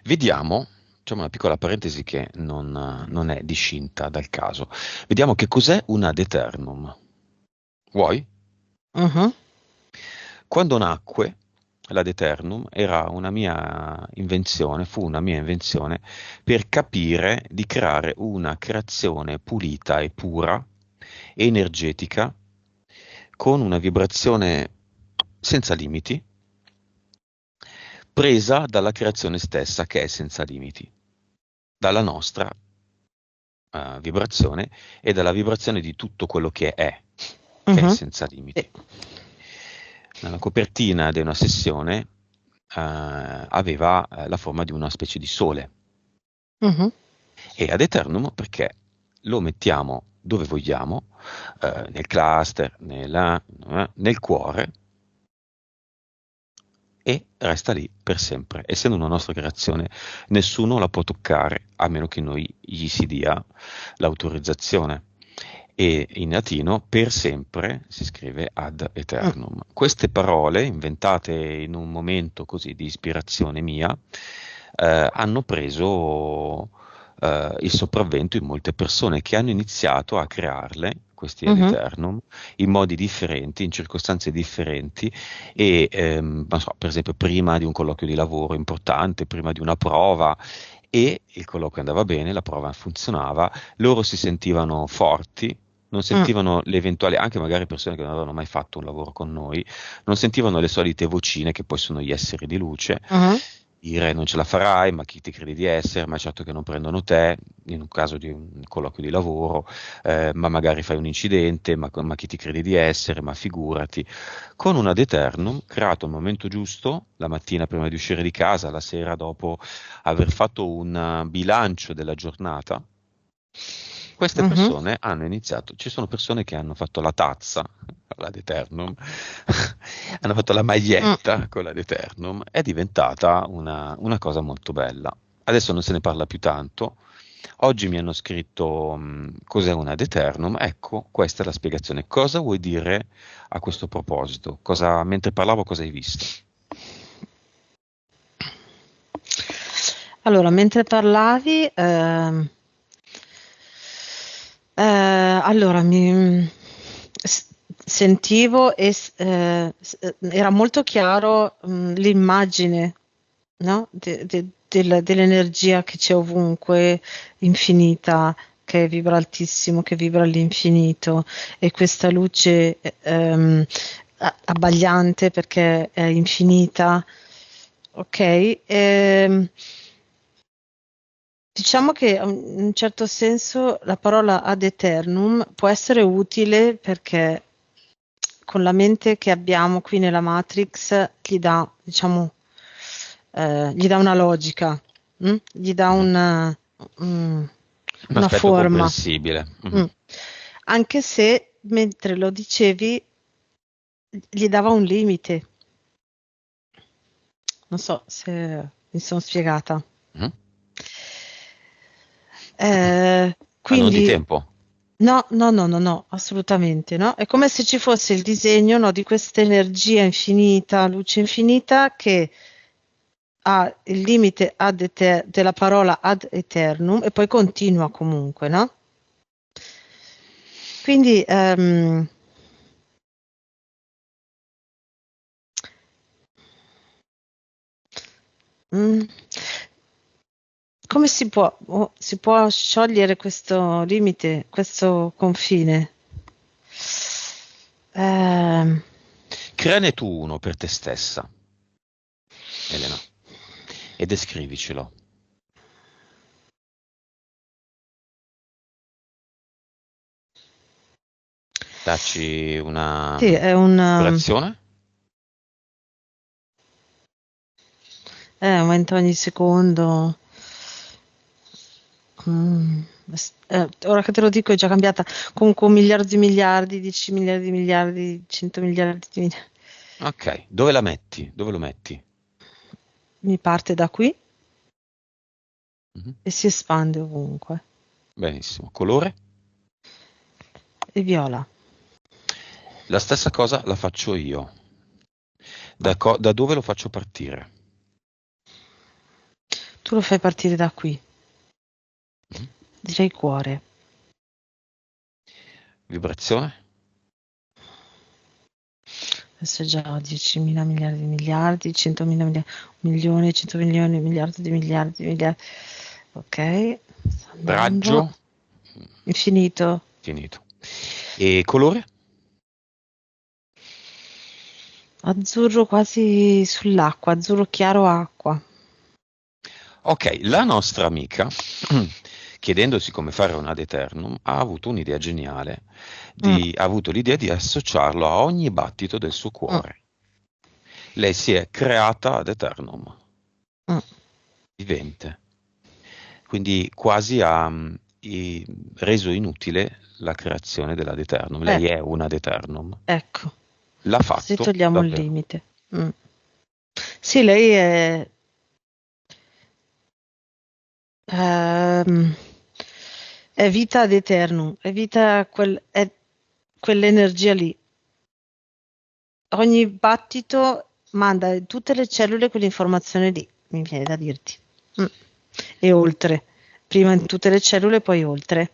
Vediamo, facciamo una piccola parentesi che non è discinta dal caso. Vediamo che cos'è un ad eternum. Vuoi? Mhm. Quando nacque l'ad eternum era una mia invenzione, fu una mia invenzione per capire di creare una creazione pulita e pura, energetica, con una vibrazione senza limiti, presa dalla creazione stessa che è senza limiti, dalla nostra vibrazione e dalla vibrazione di tutto quello che è Mhm. senza Sì. limiti. La copertina di una sessione aveva la forma di una specie di sole Mhm. e ad eternum perché lo mettiamo dove vogliamo, nel cluster, nel cuore e resta lì per sempre. Essendo una nostra creazione, nessuno la può toccare a meno che noi gli si dia l'autorizzazione. E in latino per sempre si scrive ad Mm. eternum. Queste parole, inventate in un momento così di ispirazione mia, hanno preso il sopravvento in molte persone che hanno iniziato a crearle, questi ad Mhm. eternum, in modi differenti, in circostanze differenti e non so, per esempio prima di un colloquio di lavoro importante, prima di una prova e il colloquio andava bene, la prova funzionava, loro si sentivano forti, non Mm. sentivano le eventuali, anche magari persone che non avevano mai fatto un lavoro con noi, non sentivano le solite vocine che poi sono gli esseri di luce, Mhm. dire non ce la farai, ma chi ti credi di essere, ma certo che non prendono te, in un caso di un colloquio di lavoro, ma magari fai un incidente, ma chi ti credi di essere, ma figurati. Con un ad eternum, creato al momento giusto, la mattina prima di uscire di casa, la sera dopo aver fatto un bilancio della giornata, queste Mhm. persone hanno iniziato, ci sono persone che hanno fatto la tazza, l'ad eternum, hanno fatto la Mm. maglietta con l'ad eternum, è diventata una cosa molto bella. Adesso non se ne parla più tanto. Oggi mi hanno scritto cos'è un ad eternum, ecco, questa è la spiegazione. Cosa vuoi dire a questo proposito? Mentre parlavo, cosa hai visto? Allora, mentre parlavi, allora sentivo e era molto chiaro, l'immagine, no? Dell'energia che c'è ovunque, infinita, che vibra altissimo, che vibra all'infinito, e questa luce abbagliante perché è infinita, ok? Diciamo che in un certo senso la parola ad eternum può essere utile perché con la mente che abbiamo qui nella Matrix gli dà, diciamo, gli dà una logica, gli dà Mhm. mm, Un una aspetto forma. comprensibile. Mm. Mhm. Anche se mentre lo dicevi gli dava un limite. Non so se mi sono spiegata. Mhm. Ma non di Quindi tempo. no, no, no, no, no, assolutamente no. È come se ci fosse il disegno, no, di questa energia infinita, luce infinita che ha il limite della parola ad eternum e poi continua comunque, no? Quindi mm, come si può sciogliere questo limite, questo confine? Ehm, Creane tu uno per te stessa, Elena, e descrivicelo. Dacci una sì, ispirazione. aumenta ogni secondo. Mm, ora che te lo dico è già cambiata. Comunque un miliardo di miliardi, 10 miliardi di miliardi, 100 miliardi di miliardi. Ok, dove la metti? Dove lo metti? Mi parte da qui Mhm. e si espande ovunque. Benissimo. Colore? E viola. La stessa cosa la faccio io. Da dove lo faccio partire? Tu lo fai partire da qui. Mhm. Direi cuore. Vibrazione? Adesso è già 10.000 miliardi di miliardi, 100.000 miliardi, 1 milione, 100 milioni, miliardi di miliardi di miliardi. Ok, sta andando. Raggio? Infinito. Finito. E colore? Azzurro quasi sull'acqua, azzurro chiaro acqua. Ok, la nostra amica, chiedendosi come fare un ad eternum, ha avuto un'idea geniale, Mm, ha avuto l'idea di associarlo a ogni battito del suo mm, cuore. Lei si è creata ad eternum, mm. vivente, quindi quasi ha reso inutile la creazione dell'ad eternum. Eh, Lei è un ad eternum, ecco, l'ha così fatto togliamo il davvero. limite. Mm. Sì, lei ehm, è vita ad eternum, è vita, è quell'energia lì. Ogni battito manda in tutte le cellule quell'informazione lì, mi viene da dirti. Mm. E oltre. Prima in tutte le cellule, poi oltre.